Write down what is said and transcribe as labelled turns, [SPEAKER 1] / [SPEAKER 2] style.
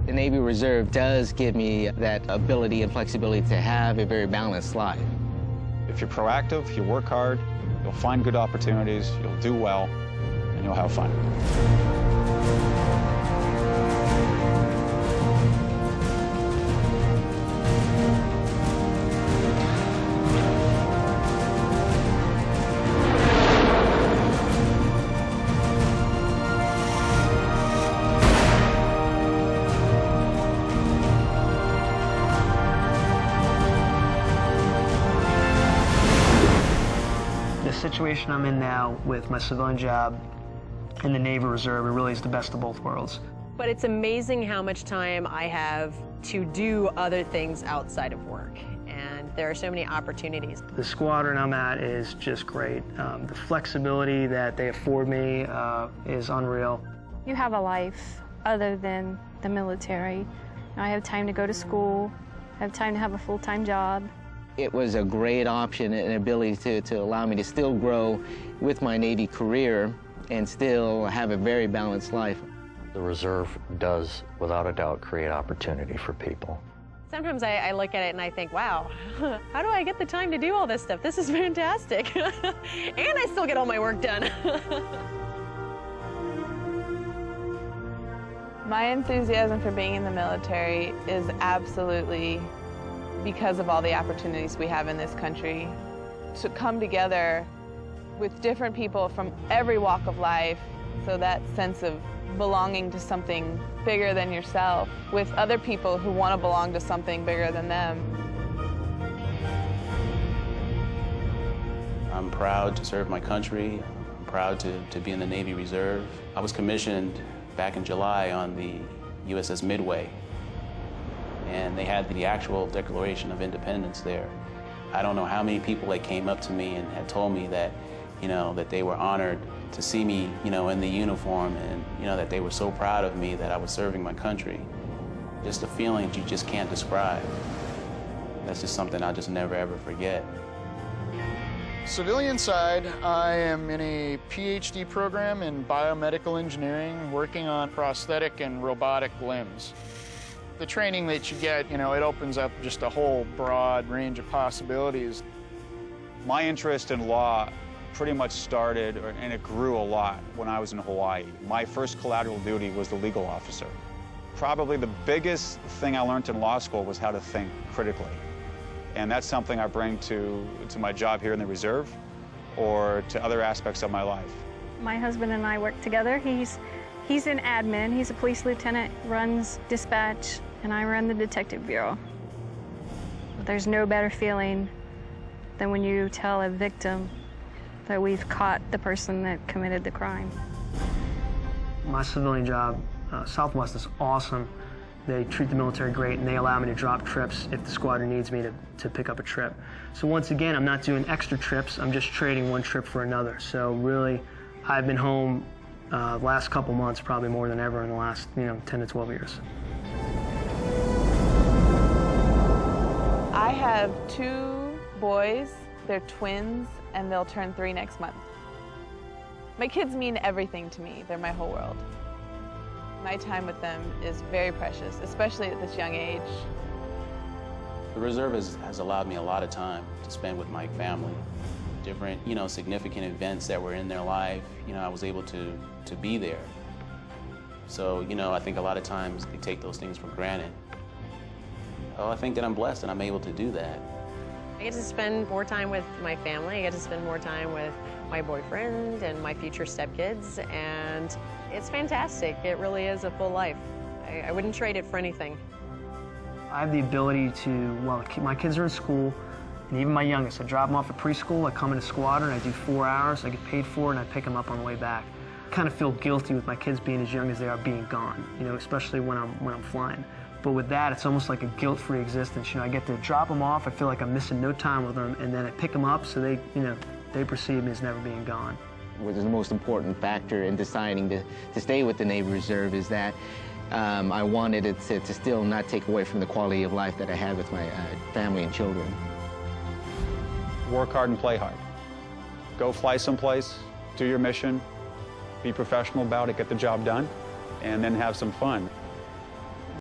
[SPEAKER 1] The Navy Reserve does give me that ability and flexibility to have a very balanced life.
[SPEAKER 2] If you're proactive, you work hard, you'll find good opportunities, you'll do well, and you'll have fun.
[SPEAKER 3] The situation I'm in now with my civilian job in the Navy Reserve, it really is the best of both worlds.
[SPEAKER 4] But it's amazing how much time I have to do other things outside of work. And there are so many opportunities.
[SPEAKER 3] The squadron I'm at is just great. The flexibility that they afford me is unreal.
[SPEAKER 5] You have a life other than the military. I have time to go to school. I have time to have a full-time job.
[SPEAKER 1] It was a great option and ability to allow me to still grow with my Navy career and still have a very balanced life.
[SPEAKER 6] The Reserve does, without a doubt, create opportunity for people.
[SPEAKER 4] Sometimes I look at it and I think, wow, how do I get the time to do all this stuff? This is fantastic. And I still get all my work done.
[SPEAKER 7] My enthusiasm for being in the military is absolutely because of all the opportunities we have in this country. To come together with different people from every walk of life, so that sense of belonging to something bigger than yourself, with other people who want to belong to something bigger than them.
[SPEAKER 8] I'm proud to serve my country. I'm proud to be in the Navy Reserve. I was commissioned back in July on the USS Midway, and they had the actual Declaration of Independence there. I don't know how many people that came up to me and had told me that, that they were honored to see me, in the uniform, and, that they were so proud of me that I was serving my country. Just a feeling that you just can't describe. That's just something I'll just never, ever forget.
[SPEAKER 9] Civilian side, I am in a PhD program in biomedical engineering, working on prosthetic and robotic limbs. The training that you get, it opens up just a whole broad range of possibilities.
[SPEAKER 2] My interest in law pretty much started, and it grew a lot when I was in Hawaii. My first collateral duty was the legal officer. Probably the biggest thing I learned in law school was how to think critically. And that's something I bring to my job here in the Reserve or to other aspects of my life.
[SPEAKER 5] My husband and I work together. He's in admin. He's a police lieutenant, runs dispatch, and I run the detective bureau. There's no better feeling than when you tell a victim that we've caught the person that committed the crime.
[SPEAKER 3] My civilian job, Southwest, is awesome. They treat the military great, and they allow me to drop trips if the squadron needs me to pick up a trip. So once again, I'm not doing extra trips. I'm just trading one trip for another. So really, I've been home last couple months, probably more than ever in the last 10 to 12 years.
[SPEAKER 7] I have 2 boys. They're twins, and they'll turn 3 next month. My kids mean everything to me. They're my whole world. My time with them is very precious, especially at this young age.
[SPEAKER 8] The Reserve has allowed me a lot of time to spend with my family. Different, significant events that were in their life, I was able to be there. So, I think a lot of times they take those things for granted. Oh, I think that I'm blessed and I'm able to do that.
[SPEAKER 4] I get to spend more time with my family. I get to spend more time with my boyfriend and my future stepkids, and it's fantastic. It really is a full life. I wouldn't trade it for anything.
[SPEAKER 3] I have the ability to, while my kids are in school, and even my youngest, I drop them off at preschool, I come into squadron, I do 4 hours, I get paid for it, and I pick them up on the way back. I kind of feel guilty with my kids being as young as they are being gone, especially when I'm flying. But with that, it's almost like a guilt-free existence. I get to drop them off, I feel like I'm missing no time with them, and then I pick them up so they perceive me as never being gone.
[SPEAKER 1] What is the most important factor in deciding to stay with the Navy Reserve is that I wanted it to still not take away from the quality of life that I had with my family and children.
[SPEAKER 2] Work hard and play hard. Go fly someplace, do your mission, be professional about it, get the job done, and then have some fun.